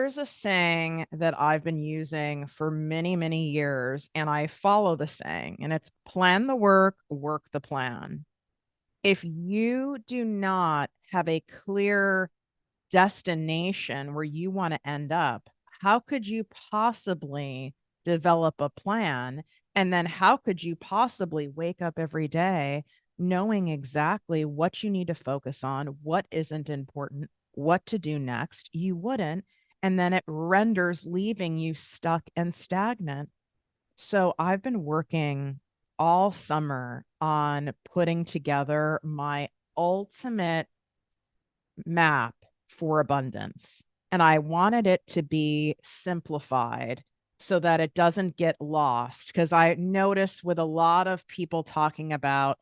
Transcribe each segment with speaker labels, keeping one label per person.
Speaker 1: There's a saying that I've been using for many, many years, and I follow the saying, and it's plan the work, work the plan. If you do not have a clear destination where you want to end up, how could you possibly develop a plan? And then how could you possibly wake up every day knowing exactly what you need to focus on, what isn't important, what to do next? You wouldn't. And then it renders leaving you stuck and stagnant. So I've been working all summer on putting together my ultimate map for abundance. And I wanted it to be simplified so that it doesn't get lost. Because I notice with a lot of people talking about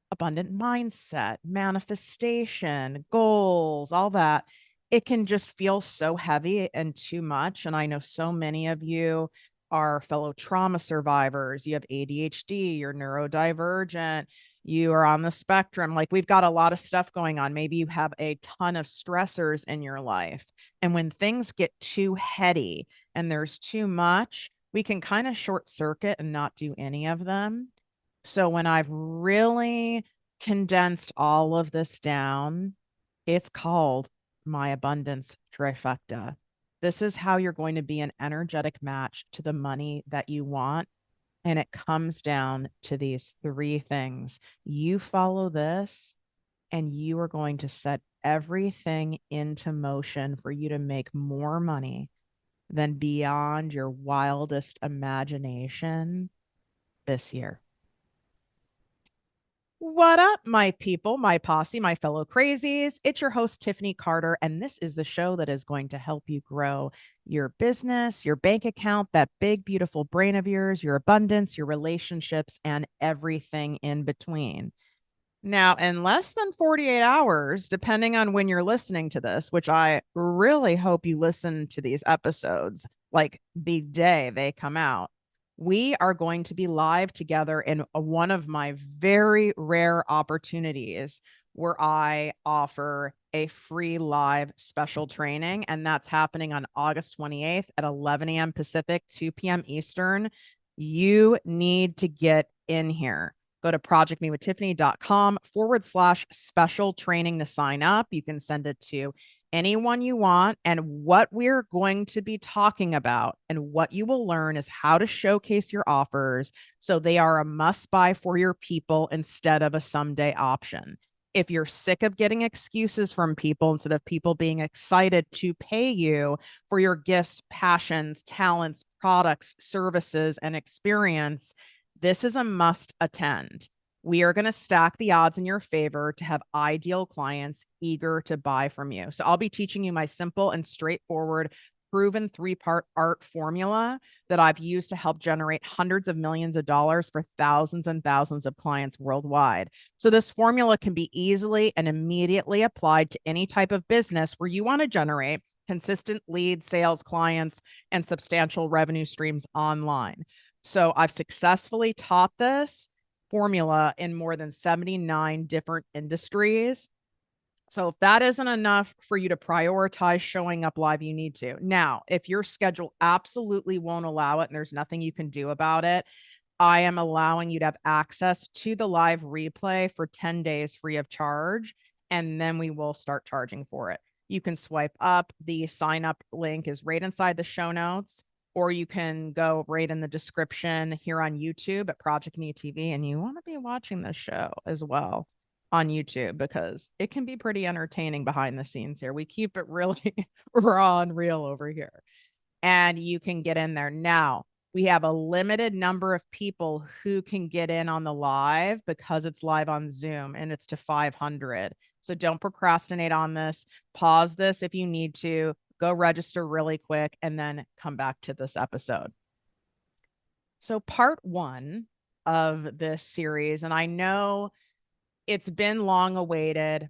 Speaker 1: abundant mindset, manifestation, goals, all that, it can just feel so heavy and too much. And I know so many of you are fellow trauma survivors. You have ADHD, you're neurodivergent, you are on the spectrum. Like we've got a lot of stuff going on. Maybe you have a ton of stressors in your life. And when things get too heady and there's too much, we can kind of short circuit and not do any of them. So when I've really condensed all of this down, it's called my Abundance Trifecta. This is how you're going to be an energetic match to the money that you want. And it comes down to these three things. You follow this, and you are going to set everything into motion for you to make more money than beyond your wildest imagination this year. What up, my people, my posse, my fellow crazies? It's your host, Tiffany Carter, and this is the show that is going to help you grow your business, your bank account, that big, beautiful brain of yours, your abundance, your relationships, and everything in between. Now, in less than 48 hours, depending on when you're listening to this, which I really hope you listen to these episodes like the day they come out, we are going to be live together in one of my very rare opportunities where I offer a free live special training. And that's happening on August 28th at 11 a.m. Pacific, 2 p.m. Eastern. You need to get in here. Go to projectmewithtiffany.com/special training to sign up. You can send it to anyone you want. And what we're going to be talking about and what you will learn is how to showcase your offers so they are a must buy for your people instead of a someday option. If you're sick of getting excuses from people instead of people being excited to pay you for your gifts, passions, talents, products, services, and experience, this is a must attend. We are going to stack the odds in your favor to have ideal clients eager to buy from you. So I'll be teaching you my simple and straightforward proven three-part art formula that I've used to help generate hundreds of millions of dollars for thousands and thousands of clients worldwide. So this formula can be easily and immediately applied to any type of business where you want to generate consistent lead sales, clients, and substantial revenue streams online. So I've successfully taught this formula in more than 79 different industries. So if that isn't enough for you to prioritize showing up live, you need to. Now, if your schedule absolutely won't allow it and there's nothing you can do about it, I am allowing you to have access to the live replay for 10 days free of charge, and then we will start charging for it. You can swipe up. The sign up link is right inside the show notes, or you can go right in the description here on YouTube at ProjectME TV, and you want to be watching this show as well on YouTube because it can be pretty entertaining behind the scenes here. We keep it really raw and real over here. And you can get in there. Now, we have a limited number of people who can get in on the live because it's live on Zoom and it's to 500. So don't procrastinate on this. Pause this if you need to. Go register really quick and then come back to this episode. So part one of this series, and I know it's been long awaited.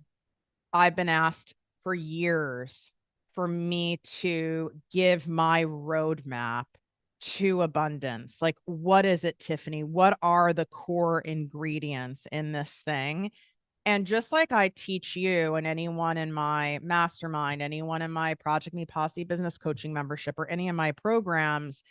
Speaker 1: I've been asked for years for me to give my roadmap to abundance. Like, what is it, Tiffany? What are the core ingredients in this thing? And just like I teach you and anyone in my mastermind, anyone in my ProjectME Posse business coaching membership, or any of my programs,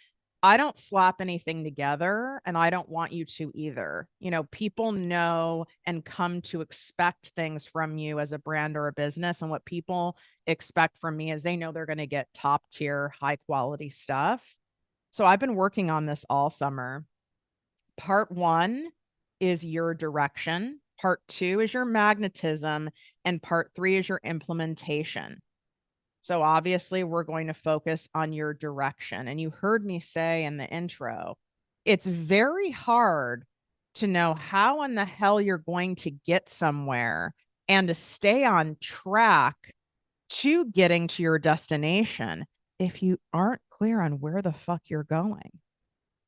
Speaker 1: I don't slap anything together, and I don't want you to either. You know, people know and come to expect things from you as a brand or a business. And what people expect from me is they know they're going to get top tier, high quality stuff. So I've been working on this all summer. Part one is your direction. Part two is your magnetism. And part three is your implementation. So obviously, we're going to focus on your direction. And you heard me say in the intro, it's very hard to know how in the hell you're going to get somewhere and to stay on track to getting to your destination if you aren't clear on where the fuck you're going.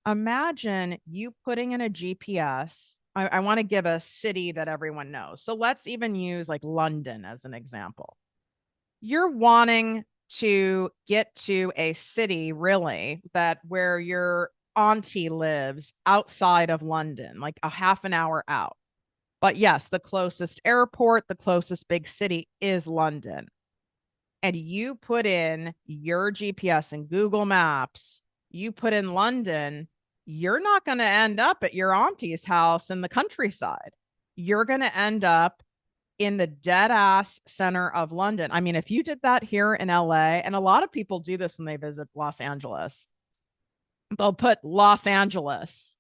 Speaker 1: Imagine you putting in a GPS. I want to give a city that everyone knows. So let's even use like London as an example. You're wanting to get to a city really that where your auntie lives outside of London, like a half an hour out. But yes, the closest airport, the closest big city is London. And you put in your GPS and Google Maps, you put in London, you're not going to end up at your auntie's house in the countryside. You're going to end up in the dead ass center of London. I mean, if you did that here in LA, and a lot of people do this when they visit Los Angeles, they'll put Los Angeles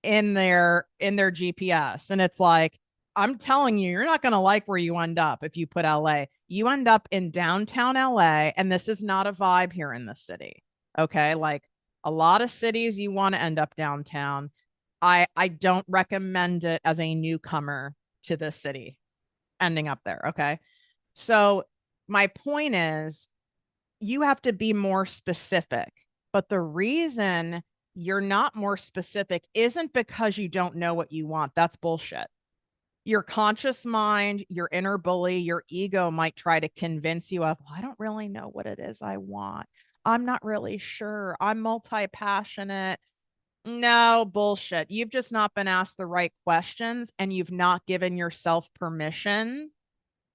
Speaker 1: in their GPS. And it's like, I'm telling you, you're not going to like where you end up if you put LA. You end up in downtown LA, and this is not a vibe here in the city. Okay? Like a lot of cities you want to end up downtown. I don't recommend it as a newcomer to this city ending up there. Okay. So my point is you have to be more specific. But the reason you're not more specific isn't because you don't know what you want. That's bullshit. Your conscious mind, your inner bully, your ego might try to convince you of, well, I don't really know what it is I want. I'm not really sure. I'm multi-passionate. No, bullshit. You've just not been asked the right questions, and you've not given yourself permission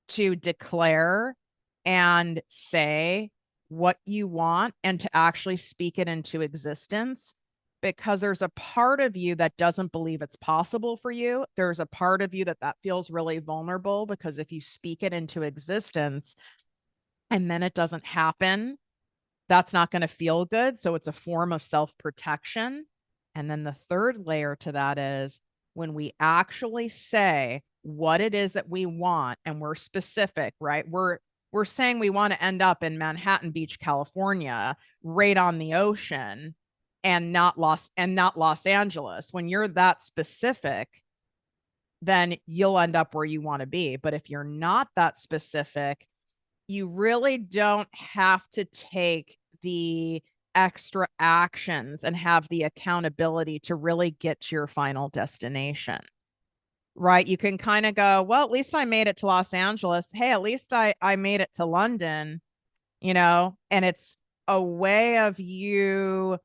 Speaker 1: to declare and say what you want and to actually speak it into existence, because there's a part of you that doesn't believe it's possible for you. There's a part of you that feels really vulnerable, because if you speak it into existence and then it doesn't happen, that's not going to feel good. So it's a form of self-protection. And then the third layer to that is when we actually say what it is that we want and we're specific, right? We're saying we want to end up in Manhattan Beach, California, right on the ocean, and not Los Angeles. When you're that specific, then you'll end up where you want to be. But if you're not that specific, you really don't have to take the extra actions and have the accountability to really get to your final destination, right? You can kind of go, well, at least I made it to Los Angeles. Hey, at least I made it to London, and it's a way of you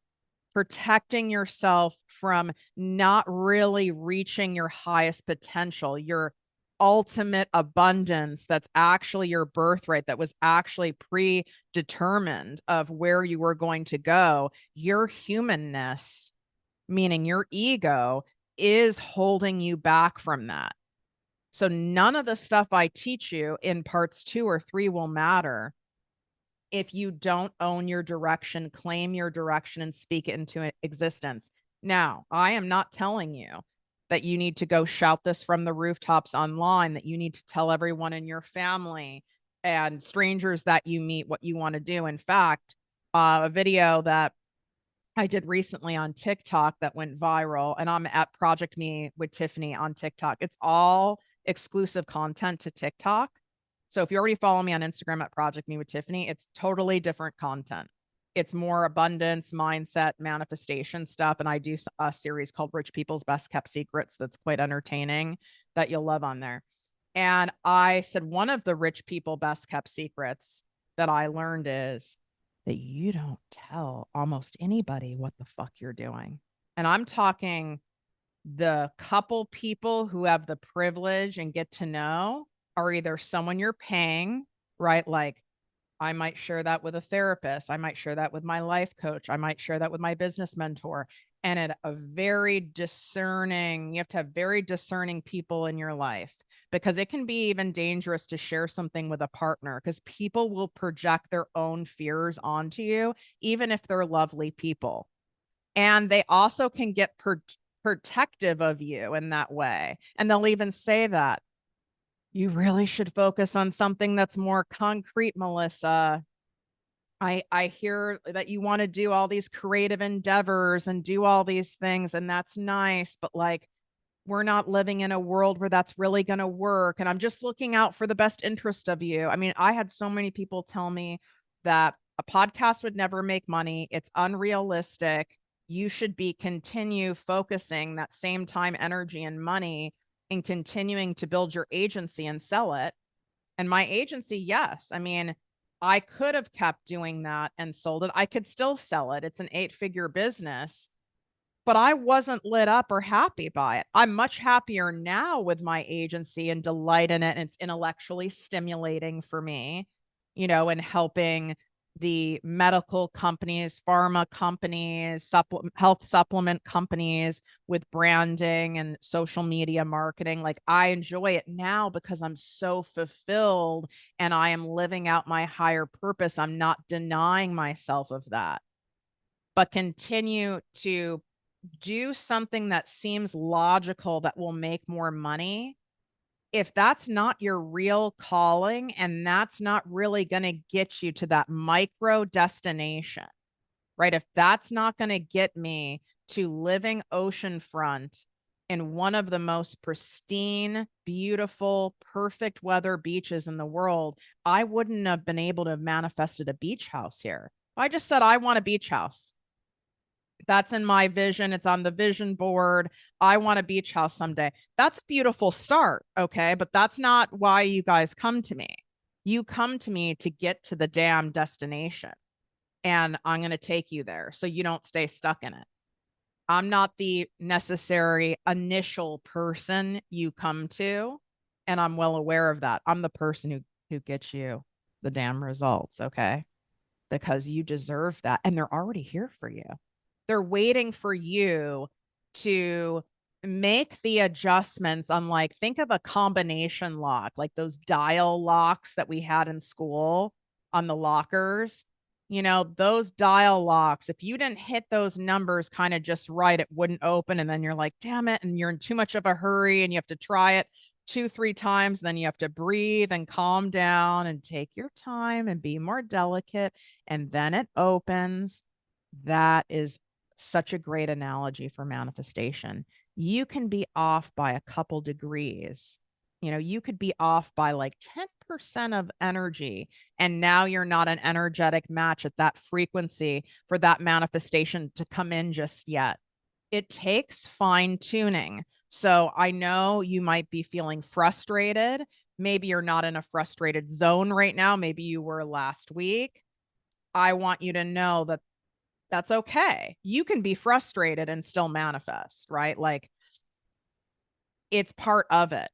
Speaker 1: protecting yourself from not really reaching your highest potential, your ultimate abundance that's actually your birthright, that was actually predetermined of where you were going to go. Your humanness, meaning your ego, is holding you back from that. So none of the stuff I teach you in parts 2 or 3 will matter if you don't own your direction, claim your direction, and speak it into existence. Now, I am not telling you that you need to go shout this from the rooftops online, that you need to tell everyone in your family and strangers that you meet what you want to do. In fact, a video that I did recently on TikTok that went viral, and I'm at ProjectME with Tiffany on TikTok. It's all exclusive content to TikTok. So if you already follow me on Instagram at ProjectME with Tiffany, it's totally different content. It's more abundance, mindset, manifestation stuff. And I do a series called Rich People's Best Kept Secrets that's quite entertaining, that you'll love on there. And I said, one of the rich people best kept secrets that I learned is that you don't tell almost anybody what the fuck you're doing. And I'm talking The couple people who have the privilege and get to know are either someone you're paying, right? Like I might share that with a therapist. I might share that with my life coach. I might share that with my business mentor. And at a very discerning, you have to have very discerning people in your life, because it can be even dangerous to share something with a partner because people will project their own fears onto you, even if they're lovely people. And they also can get protective of you in that way. And they'll even say that you really should focus on something that's more concrete, Melissa. I hear that you want to do all these creative endeavors and do all these things, and that's nice, but like we're not living in a world where that's really going to work. And I'm just looking out for the best interest of you. I mean, I had so many people tell me that a podcast would never make money. It's unrealistic. You should be continue focusing that same time, energy, and money in continuing to build your agency and sell it. And my agency, yes. I mean, I could have kept doing that and sold it. I could still sell it. It's an 8-figure business, but I wasn't lit up or happy by it. I'm much happier now with my agency and delight in it. And it's intellectually stimulating for me, and helping the medical companies, pharma companies, health supplement companies with branding and social media marketing. Like I enjoy it now because I'm so fulfilled and I am living out my higher purpose. I'm not denying myself of that, but continue to do something that seems logical that will make more money. If that's not your real calling and that's not really going to get you to that micro destination, right? If that's not going to get me to living oceanfront in one of the most pristine, beautiful, perfect weather beaches in the world, I wouldn't have been able to have manifested a beach house here. I just said, I want a beach house. That's in my vision. It's on the vision board. I want a beach house someday. That's a beautiful start. Okay. But that's not why you guys come to me. You come to me to get to the damn destination, and I'm going to take you there so you don't stay stuck in it. I'm not the necessary initial person you come to, and I'm well aware of that. I'm the person who gets you the damn results. Okay. Because you deserve that. And they're already here for you. They're waiting for you to make the adjustments on, like, think of a combination lock, like those dial locks that we had in school on the lockers. Those dial locks, if you didn't hit those numbers kind of just right, it wouldn't open. And then you're like, damn it. And you're in too much of a hurry and you have to try it 2, 3 times. Then you have to breathe and calm down and take your time and be more delicate. And then it opens. That is such a great analogy for manifestation. You can be off by a couple degrees. You could be off by like 10% of energy, and now you're not an energetic match at that frequency for that manifestation to come in just yet. It takes fine tuning. So I know you might be feeling frustrated. Maybe you're not in a frustrated zone right now. Maybe you were last week. I want you to know that that's okay. You can be frustrated and still manifest, right? Like it's part of it.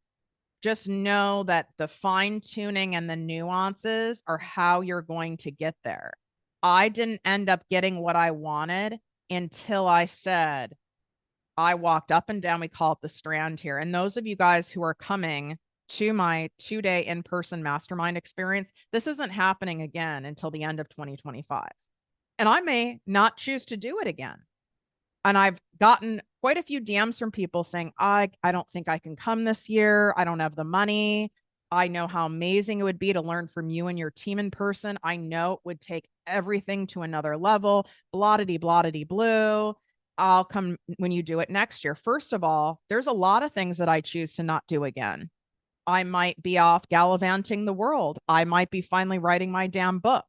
Speaker 1: Just know that the fine tuning and the nuances are how you're going to get there. I didn't end up getting what I wanted until I said, I walked up and down. We call it the Strand here. And those of you guys who are coming to my 2-day in-person mastermind experience, this isn't happening again until the end of 2025. And I may not choose to do it again. And I've gotten quite a few DMs from people saying, I don't think I can come this year. I don't have the money. I know how amazing it would be to learn from you and your team in person. I know it would take everything to another level. Blottity blue. I'll come when you do it next year. First of all, there's a lot of things that I choose to not do again. I might be off gallivanting the world. I might be finally writing my damn book.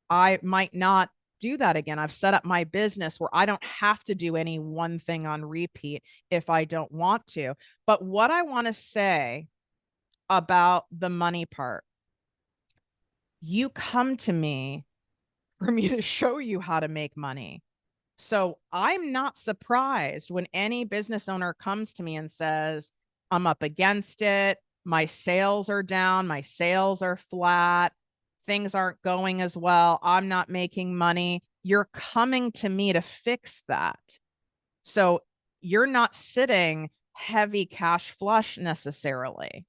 Speaker 1: I might not do that again. I've set up my business where I don't have to do any one thing on repeat if I don't want to. But what I want to say about the money part, you come to me for me to show you how to make money. So I'm not surprised when any business owner comes to me and says, I'm up against it. My sales are down. My sales are flat. Things aren't going as well. I'm not making money. You're coming to me to fix that. So you're not sitting heavy cash flush necessarily,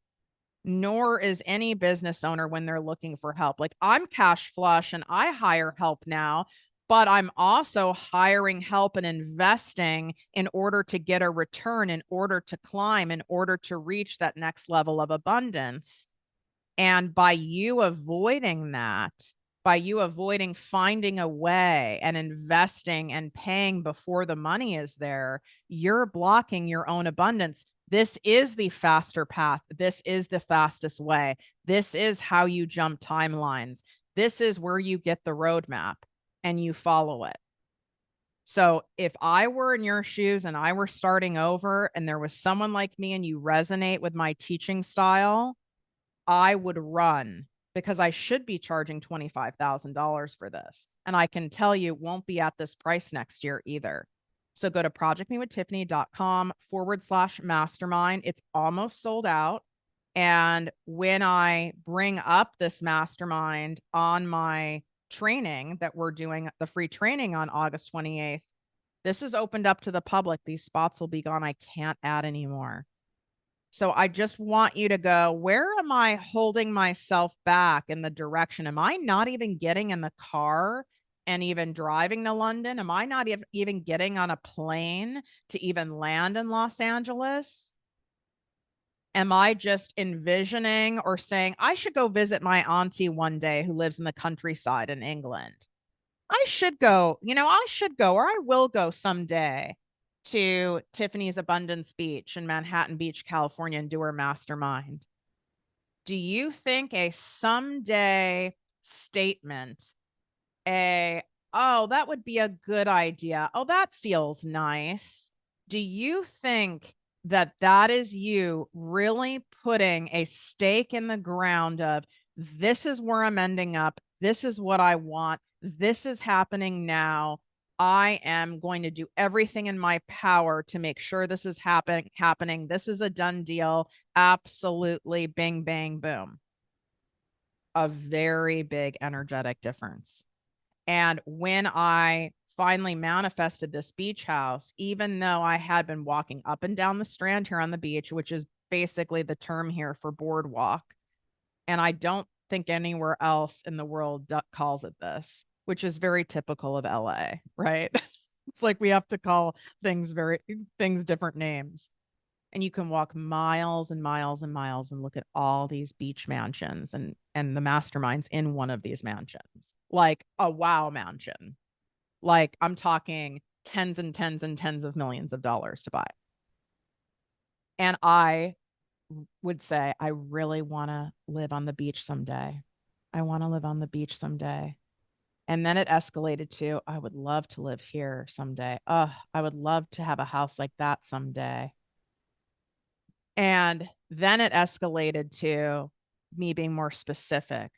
Speaker 1: nor is any business owner when they're looking for help. Like, I'm cash flush and I hire help now, but I'm also hiring help and investing in order to get a return, in order to climb, in order to reach that next level of abundance. And by you avoiding that, by you avoiding finding a way and investing and paying before the money is there, you're blocking your own abundance. This is the faster path. This is the fastest way. This is how you jump timelines. This is where you get the roadmap and you follow it. So if I were in your shoes and I were starting over and there was someone like me and you resonate with my teaching style, I would run, because I should be charging $25,000 for this. And I can tell you it won't be at this price next year either. So go to projectmewithtiffany.com/mastermind. It's almost sold out. And when I bring up this mastermind on my training that we're doing, the free training on August 28th, this is opened up to the public. These spots will be gone. I can't add anymore. So I just want you to go, where am I holding myself back in the direction? Am I not even getting in the car and even driving to London? Am I not even getting on a plane to even land in Los Angeles? Am I just envisioning or saying, I should go visit my auntie one day who lives in the countryside in England? I should go, I should go, or I will go someday to Tiffany's Abundance Beach in Manhattan Beach, California, and do her mastermind. Do you think a someday statement, oh, that would be a good idea. Oh, that feels nice. Do you think that that is you really putting a stake in the ground of, this is where I'm ending up. This is what I want. This is happening now. I am going to do everything in my power to make sure this is happening. This is a done deal. Absolutely. Bing, bang, boom. A very big energetic difference. And when I finally manifested this beach house, even though I had been walking up and down the Strand here on the beach, which is basically the term here for boardwalk, and I don't think anywhere else in the world calls it this, which is very typical of LA, right? It's like we have to call things different names. And you can walk miles and miles and miles and look at all these beach mansions and the masterminds in one of these mansions, like a wow mansion. Like, I'm talking tens and tens and tens of millions of dollars to buy. And I would say, I really want to live on the beach someday. I want to live on the beach someday. And then it escalated to, I would love to live here someday. I would love to have a house like that someday. And then it escalated to me being more specific.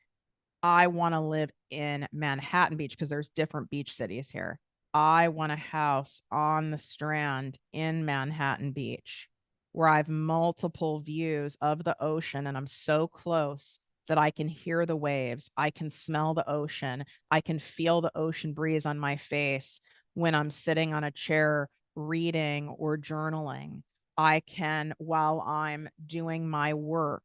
Speaker 1: I want to live in Manhattan Beach because there's different beach cities here. I want a house on the Strand in Manhattan Beach where I have multiple views of the ocean and I'm so close that I can hear the waves. I can smell the ocean. I can feel the ocean breeze on my face when I'm sitting on a chair reading or journaling. I can, while I'm doing my work,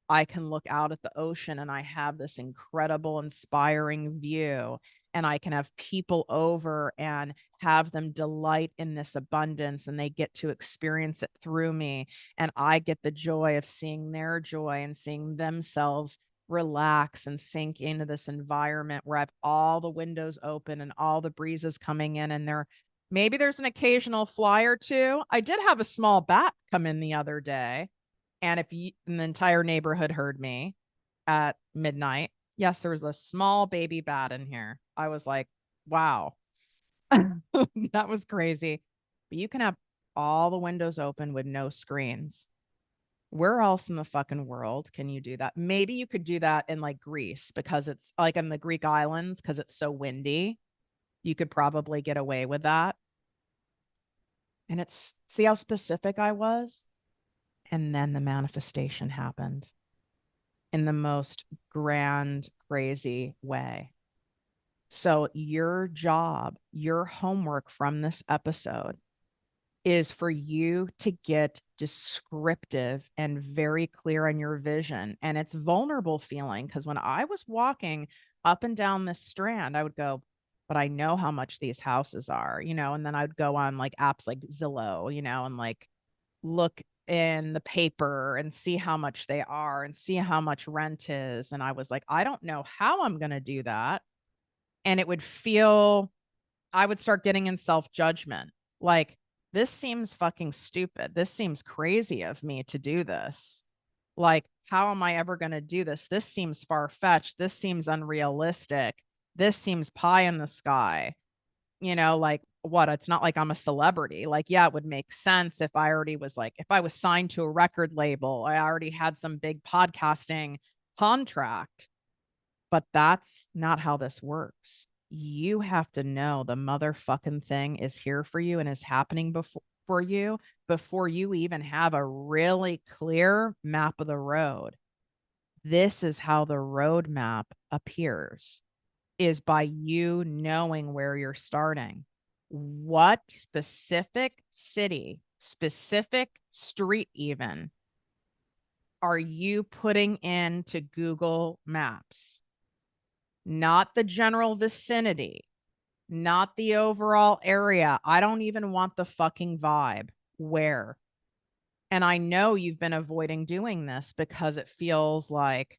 Speaker 1: I can look out at the ocean and I have this incredible, inspiring view. And I can have people over and have them delight in this abundance and they get to experience it through me. And I get the joy of seeing their joy and seeing themselves relax and sink into this environment where I have all the windows open and all the breezes coming in. And maybe there's an occasional fly or two. I did have a small bat come in the other day. And if the entire neighborhood heard me at midnight, yes, there was a small baby bat in here. I was like, wow, that was crazy. But you can have all the windows open with no screens. Where else in the fucking world can you do that? Maybe you could do that in like Greece because it's like in the Greek islands because it's so windy. You could probably get away with that. And see how specific I was? And then the manifestation happened in the most grand, crazy way. So, your job, your homework from this episode is for you to get descriptive and very clear on your vision. And it's vulnerable feeling because when I was walking up and down this strand, I would go, but I know how much these houses are, and then I'd go on like apps like Zillow, and like look in the paper and see how much they are and see how much rent is. And I was like, I don't know how I'm going to do that. And it would feel, I would start getting in self-judgment. Like, this seems fucking stupid. This seems crazy of me to do this. Like, how am I ever going to do this? This seems far-fetched. This seems unrealistic. This seems pie in the sky. Like, what? It's not like I'm a celebrity. Like, yeah, it would make sense if I already was like, if I was signed to a record label, I already had some big podcasting contract. But that's not how this works. You have to know the motherfucking thing is here for you and is happening for you before you even have a really clear map of the road. This is how the roadmap appears, is by you knowing where you're starting. What specific city, specific street even, are you putting into Google Maps? Not the general vicinity, not the overall area. I don't even want the fucking vibe. Where? And I know you've been avoiding doing this because it feels like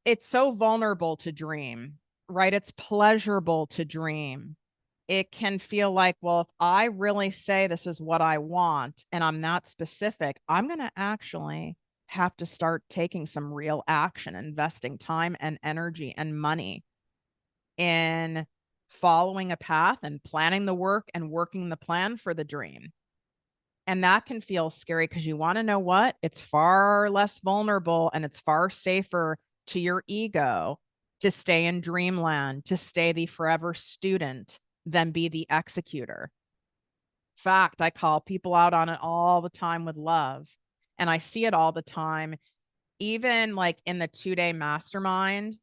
Speaker 1: it's so vulnerable to dream, right? It's pleasurable to dream. It can feel like, well, if I really say this is what I want and I'm not specific, I'm going to actually have to start taking some real action, investing time and energy and money in following a path and planning the work and working the plan for the dream. And that can feel scary because you want to know what? It's far less vulnerable and it's far safer to your ego to stay in dreamland, to stay the forever student than be the executor. Fact, I call people out on it all the time with love. And I see it all the time, even like in the 2-day mastermind.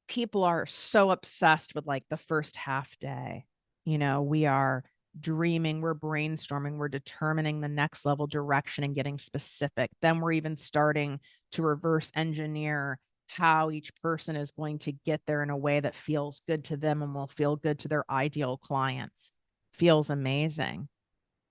Speaker 1: People are so obsessed with like the first half day. We are dreaming, we're brainstorming, we're determining the next level direction and getting specific. Then we're even starting to reverse engineer how each person is going to get there in a way that feels good to them and will feel good to their ideal clients. Feels amazing.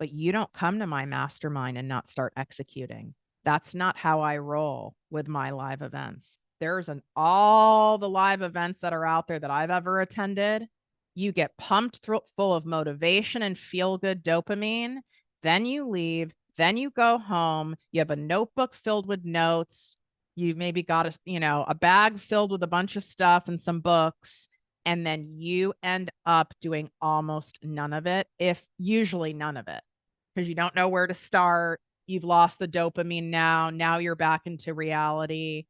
Speaker 1: But you don't come to my mastermind and not start executing. That's not how I roll with my live events. There's all the live events that are out there that I've ever attended. You get pumped full of motivation and feel good dopamine. Then you leave. Then you go home. You have a notebook filled with notes. You maybe got a bag filled with a bunch of stuff and some books. And then you end up doing almost none of it, if usually none of it, because you don't know where to start. You've lost the dopamine now. Now you're back into reality.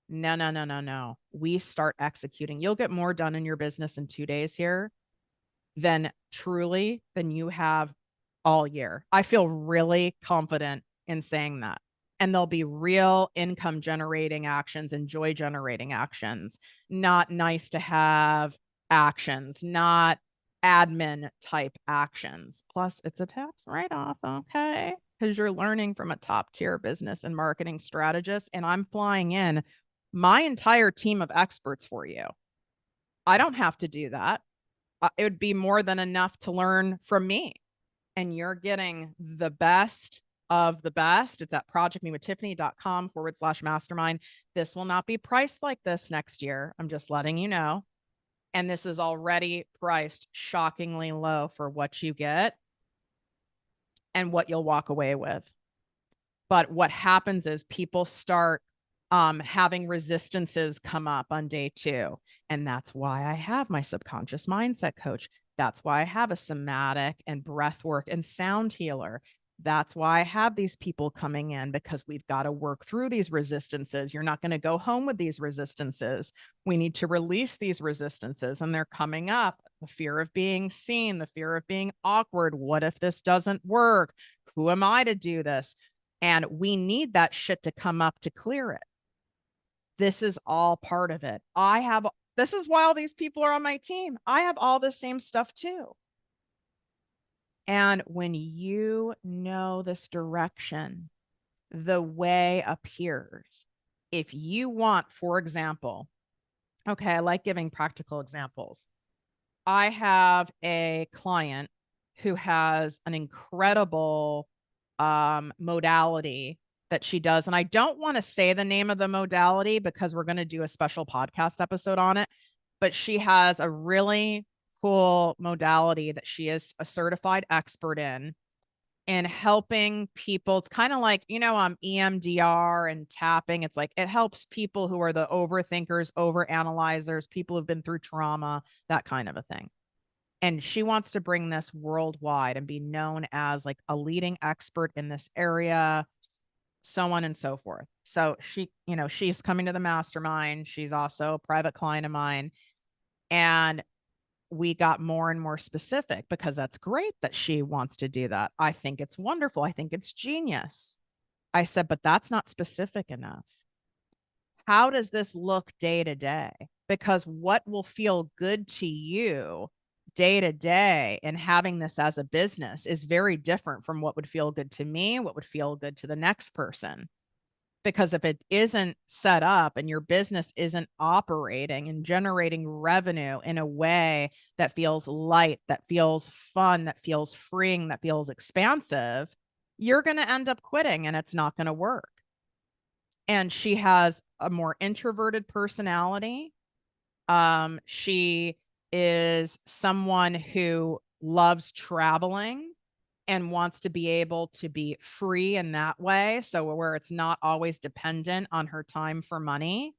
Speaker 1: No, no, no, no, no. We start executing. You'll get more done in your business in 2 days here than you have all year. I feel really confident in saying that. And there'll be real income generating actions and joy generating actions, not nice to have actions, not admin type actions. Plus, it's a tax write off. Okay. Because you're learning from a top tier business and marketing strategist. And I'm flying in my entire team of experts for you. I don't have to do that. It would be more than enough to learn from me. And you're getting the best of the best. It's at projectmewithtiffany.com/mastermind. This will not be priced like this next year. I'm just letting you know. And this is already priced shockingly low for what you get and what you'll walk away with. But what happens is people start having resistances come up on day 2. And that's why I have my subconscious mindset coach. That's why I have a somatic and breath work and sound healer. That's why I have these people coming in, because we've got to work through these resistances. You're not going to go home with these resistances. We need to release these resistances, and they're coming up the fear of being seen, the fear of being awkward. What if this doesn't work? Who am I to do this? And we need that shit to come up to clear it. This is all part of it. This is why all these people are on my team. I have all the same stuff too. And when you know this direction, the way appears. If you want, for example, okay, I like giving practical examples. I have a client who has an incredible modality that she does. And I don't want to say the name of the modality because we're going to do a special podcast episode on it. But she has a really cool modality that she is a certified expert in helping people. It's kind of like, EMDR and tapping. It's like it helps people who are the overthinkers, overanalyzers, people who've been through trauma, that kind of a thing. And she wants to bring this worldwide and be known as like a leading expert in this area, so on and so forth. So she's coming to the mastermind. She's also a private client of mine. And we got more and more specific because that's great that she wants to do that. I think it's wonderful. I think it's genius. I said, but that's not specific enough. How does this look day to day? Because what will feel good to you day to day and having this as a business is very different from what would feel good to me, what would feel good to the next person. Because if it isn't set up and your business isn't operating and generating revenue in a way that feels light, that feels fun, that feels freeing, that feels expansive, you're going to end up quitting and it's not going to work. And she has a more introverted personality. She is someone who loves traveling and wants to be able to be free in that way. So where it's not always dependent on her time for money.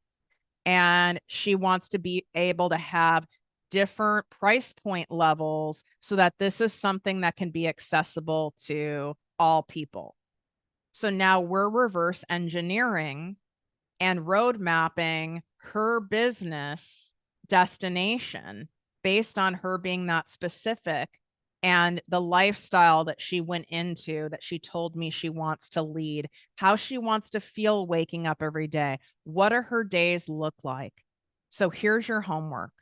Speaker 1: And she wants to be able to have different price point levels so that this is something that can be accessible to all people. So now we're reverse engineering and road mapping her business destination based on her being that specific and the lifestyle that she went into, that she told me she wants to lead, how she wants to feel waking up every day. What do her days look like? So here's your homework.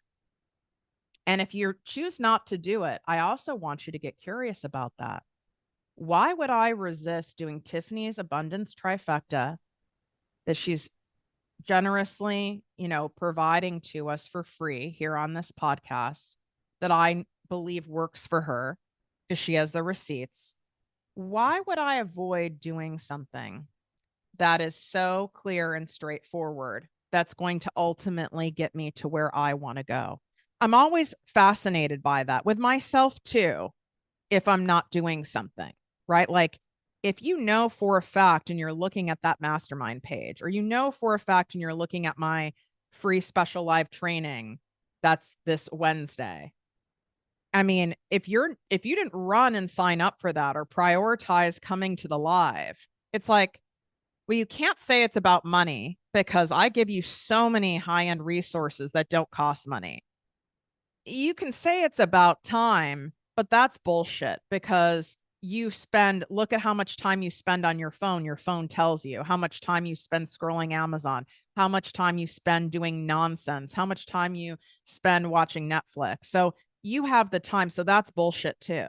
Speaker 1: And if you choose not to do it, I also want you to get curious about that. Why would I resist doing Tiffany's Abundance Trifecta that she's generously, providing to us for free here on this podcast that I believe works for her because she has the receipts? Why would I avoid doing something that is so clear and straightforward that's going to ultimately get me to where I want to go? I'm always fascinated by that with myself too, if I'm not doing something, right? Like if you know for a fact and you're looking at that mastermind page, or for a fact and you're looking at my free special live training that's this Wednesday. I mean, if you didn't run and sign up for that or prioritize coming to the live, it's like, well, you can't say it's about money because I give you so many high-end resources that don't cost money. You can say it's about time, but that's bullshit because look at how much time you spend on your phone. Your phone tells you how much time you spend scrolling Amazon, how much time you spend doing nonsense, how much time you spend watching Netflix. So you have the time. So that's bullshit too.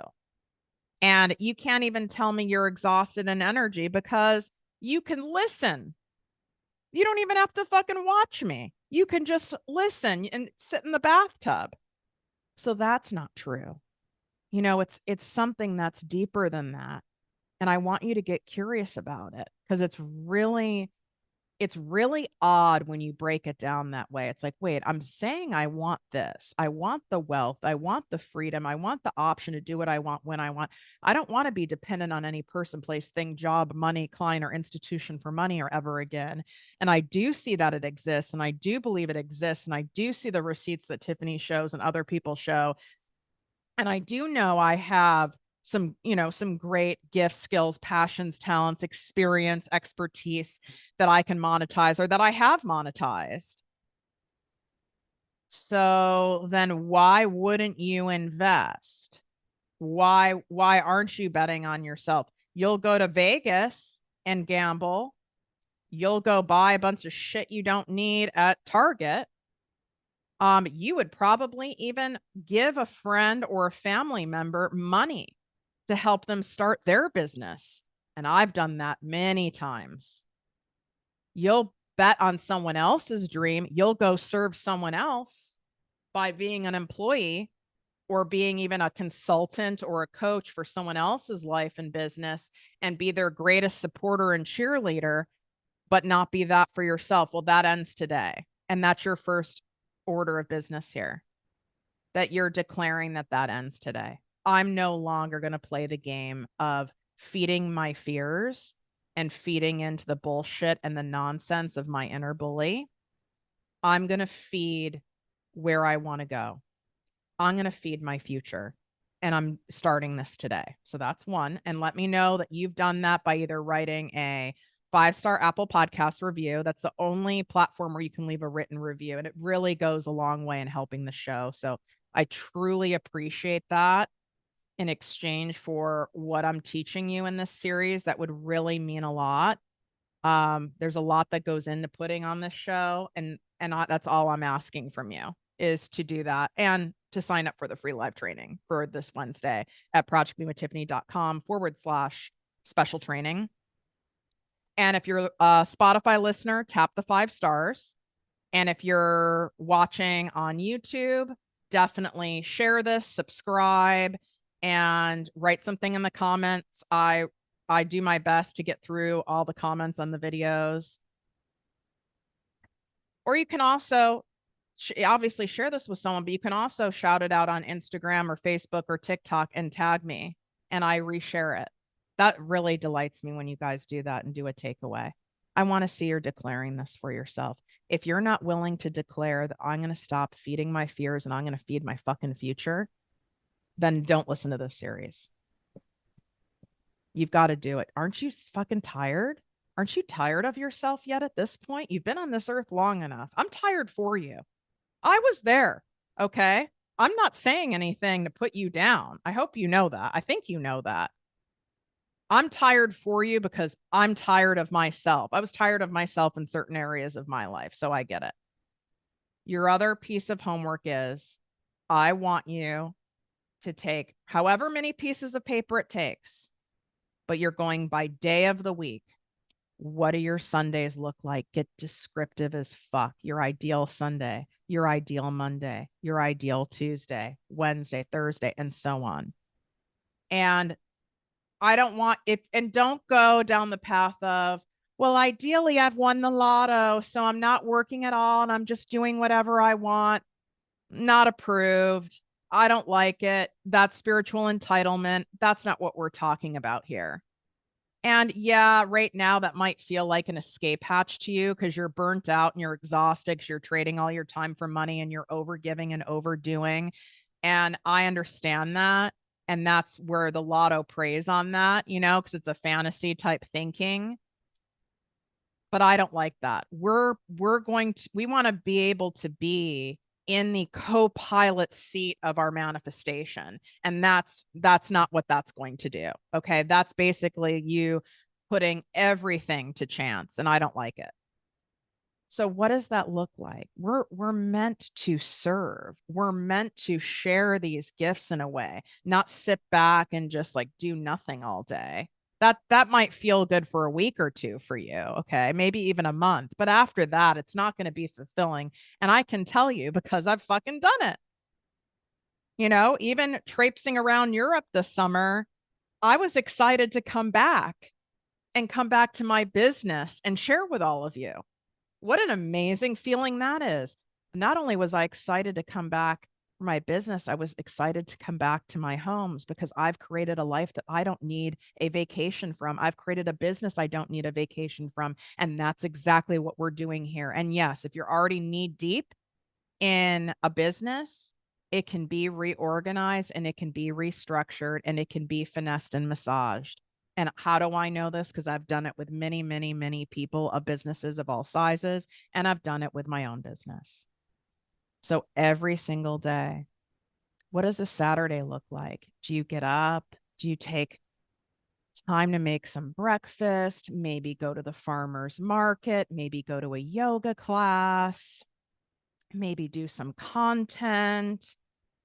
Speaker 1: And you can't even tell me you're exhausted in energy because you can listen. You don't even have to fucking watch me. You can just listen and sit in the bathtub. So that's not true. It's something that's deeper than that. And I want you to get curious about it because it's really odd when you break it down that way. It's like, wait, I'm saying I want this. I want the wealth. I want the freedom. I want the option to do what I want when I want. I don't want to be dependent on any person, place, thing, job, money, client, or institution for money or ever again. And I do see that it exists. And I do believe it exists. And I do see the receipts that Tiffany shows and other people show. And I do know I have some great gifts, skills, passions, talents, experience, expertise that I can monetize or that I have monetized. So then why wouldn't you invest? Why aren't you betting on yourself? You'll go to Vegas and gamble. You'll go buy a bunch of shit you don't need at Target. You would probably even give a friend or a family member money to help them start their business. And I've done that many times. You'll bet on someone else's dream. You'll go serve someone else by being an employee or being even a consultant or a coach for someone else's life and business and be their greatest supporter and cheerleader, but not be that for yourself. Well, that ends today. And that's your first order of business here, that you're declaring that that ends today. I'm no longer going to play the game of feeding my fears and feeding into the bullshit and the nonsense of my inner bully. I'm going to feed where I want to go. I'm going to feed my future. And I'm starting this today. So that's one. And let me know that you've done that by either writing a 5-star Apple Podcast review. That's the only platform where you can leave a written review. And it really goes a long way in helping the show. So I truly appreciate that in exchange for what I'm teaching you in this series. That would really mean a lot. There's a lot that goes into putting on this show. And that's all I'm asking from you is to do that and to sign up for the free live training for this Wednesday at projectmewithtiffany.com/special training. And if you're a Spotify listener, tap the 5 stars. And if you're watching on YouTube, definitely share this, subscribe, and write something in the comments. I do my best to get through all the comments on the videos. Or you can also obviously share this with someone, but you can also shout it out on Instagram or Facebook or TikTok and tag me and I reshare it. That really delights me when you guys do that and do a takeaway. I want to see you're declaring this for yourself. If you're not willing to declare that I'm going to stop feeding my fears and I'm going to feed my fucking future, then don't listen to this series. You've got to do it. Aren't you fucking tired? Aren't you tired of yourself yet at this point? You've been on this earth long enough. I'm tired for you. I was there. Okay. I'm not saying anything to put you down. I hope you know that. I think you know that. I'm tired for you because I'm tired of myself. I was tired of myself in certain areas of my life. So I get it. Your other piece of homework is I want you to take however many pieces of paper it takes, but you're going by day of the week. What do your Sundays look like? Get descriptive as fuck. Your ideal Sunday, your ideal Monday, your ideal Tuesday, Wednesday, Thursday, and so on. And I don't want it, and don't go down the path of, well, ideally I've won the lotto, so I'm not working at all and I'm just doing whatever I want. Not approved. I don't like it. That's spiritual entitlement. That's not what we're talking about here. And yeah, right now that might feel like an escape hatch to you because you're burnt out and you're exhausted because you're trading all your time for money and you're overgiving and overdoing. And I understand that. And that's where the lotto preys on that, because it's a fantasy type thinking. But I don't like that. We want to be able to be in the co-pilot seat of our manifestation. And that's not what that's going to do. Okay. That's basically you putting everything to chance. And I don't like it. So what does that look like? We're meant to serve. We're meant to share these gifts in a way, not sit back and just like do nothing all day. That might feel good for a week or two for you, okay? Maybe even a month, but after that, it's not going to be fulfilling. And I can tell you because I've fucking done it. Even traipsing around Europe this summer, I was excited to come back to my business and share with all of you. What an amazing feeling that is. Not only was I excited to come back for my business, I was excited to come back to my homes because I've created a life that I don't need a vacation from. I've created a business I don't need a vacation from. And that's exactly what we're doing here. And yes, if you're already knee deep in a business, it can be reorganized and it can be restructured and it can be finessed and massaged. And how do I know this? Because I've done it with many, many, many people of businesses of all sizes, and I've done it with my own business. So every single day, what does a Saturday look like? Do you get up? Do you take time to make some breakfast? Maybe go to the farmer's market, maybe go to a yoga class, maybe do some content.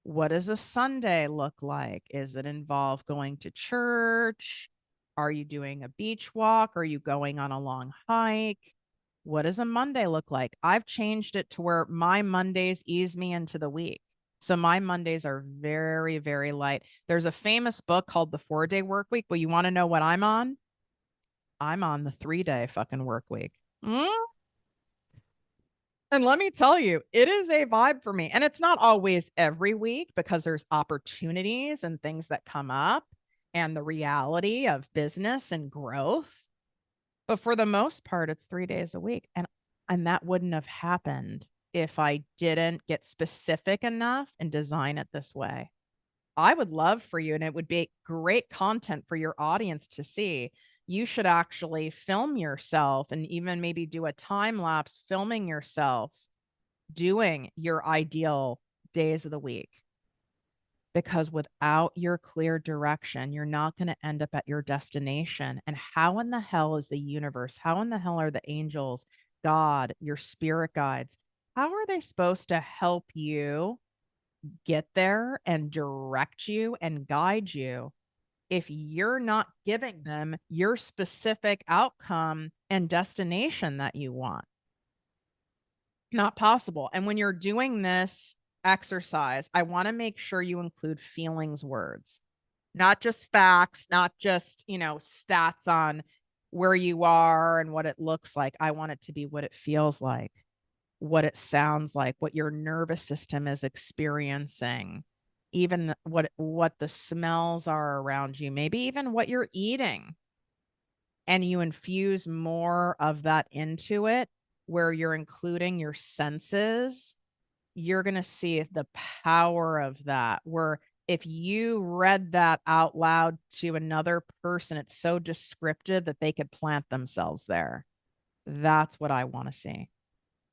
Speaker 1: What does a Sunday look like? Is it involve going to church? Are you doing a beach walk? Are you going on a long hike? What does a Monday look like? I've changed it to where my Mondays ease me into the week. So my Mondays are very, very light. There's a famous book called The 4-Day Work Week. Well, you want to know what I'm on? I'm on the 3-day fucking work week. Mm? And let me tell you, it is a vibe for me. And it's not always every week because there's opportunities and things that come up and the reality of business and growth. But for the most part, it's 3 days a week. And that wouldn't have happened if I didn't get specific enough and design it this way. I would love for you, and it would be great content for your audience to see. You should actually film yourself and even maybe do a time lapse filming yourself doing your ideal days of the week. Because without your clear direction, you're not going to end up at your destination. And how in the hell is the universe? How in the hell are the angels, God, your spirit guides? How are they supposed to help you get there and direct you and guide you if you're not giving them your specific outcome and destination that you want? Not possible. And when you're doing this exercise, I want to make sure you include feelings words, not just facts, not just, stats on where you are and what it looks like. I want it to be what it feels like, what it sounds like, what your nervous system is experiencing, even what the smells are around you, maybe even what you're eating. And you infuse more of that into it where you're including your senses, you're going to see the power of that. Where if you read that out loud to another person, it's so descriptive that they could plant themselves there. That's what I want to see.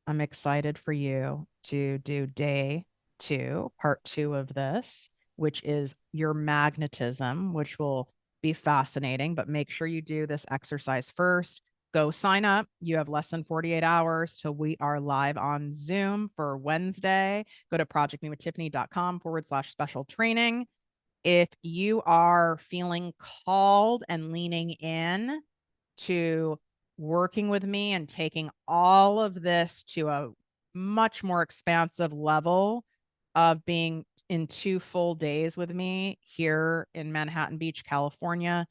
Speaker 1: I'm excited for you to do day 2, part 2 of this, which is your magnetism, which will be fascinating. But make sure you do this exercise first. Go sign up. You have less than 48 hours till we are live on Zoom for Wednesday. Go to projectmewithtiffany.com/special training. If you are feeling called and leaning in to working with me and taking all of this to a much more expansive level of being in 2 full days with me here in Manhattan Beach, California,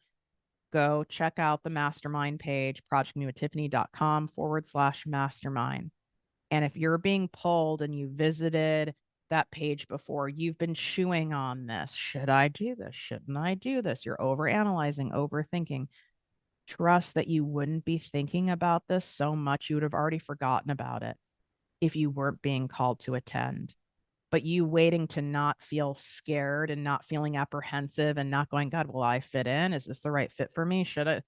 Speaker 1: go check out the mastermind page, projectmewithtiffany.com/mastermind. And if you're being pulled and you visited that page before, you've been chewing on this. Should I do this? Shouldn't I do this? You're overanalyzing, overthinking. Trust that you wouldn't be thinking about this so much. You would have already forgotten about it if you weren't being called to attend. But you waiting to not feel scared and not feeling apprehensive and not going, God, will I fit in? Is this the right fit for me? Should I?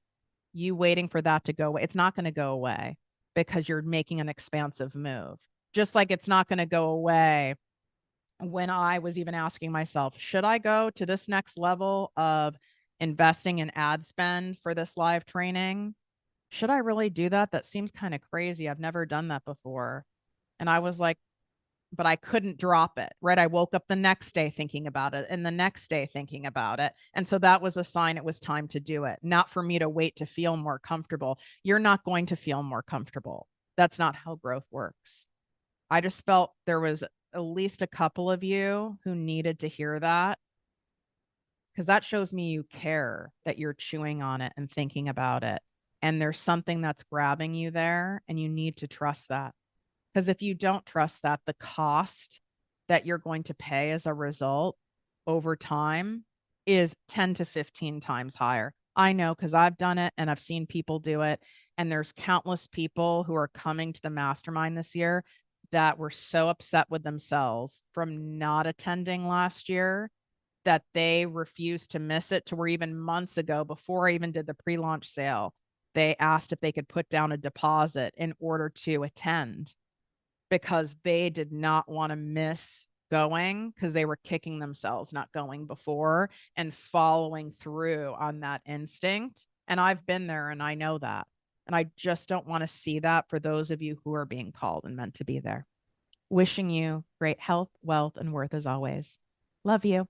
Speaker 1: You waiting for that to go away. It's not going to go away because you're making an expansive move. Just like it's not going to go away when I was even asking myself, should I go to this next level of investing in ad spend for this live training? Should I really do that? That seems kind of crazy. I've never done that before. And I was like, but I couldn't drop it, right? I woke up the next day thinking about it and the next day thinking about it. And so that was a sign it was time to do it, not for me to wait to feel more comfortable. You're not going to feel more comfortable. That's not how growth works. I just felt there was at least a couple of you who needed to hear that because that shows me you care, that you're chewing on it and thinking about it. And there's something that's grabbing you there, and you need to trust that. Because if you don't trust that, the cost that you're going to pay as a result over time is 10 to 15 times higher. I know because I've done it and I've seen people do it. And there's countless people who are coming to the mastermind this year that were so upset with themselves from not attending last year that they refused to miss it, to where even months ago, before I even did the pre-launch sale, they asked if they could put down a deposit in order to attend because they did not want to miss going because they were kicking themselves not going before and following through on that instinct. And I've been there and I know that. And I just don't want to see that for those of you who are being called and meant to be there. Wishing you great health, wealth, and worth as always. Love you.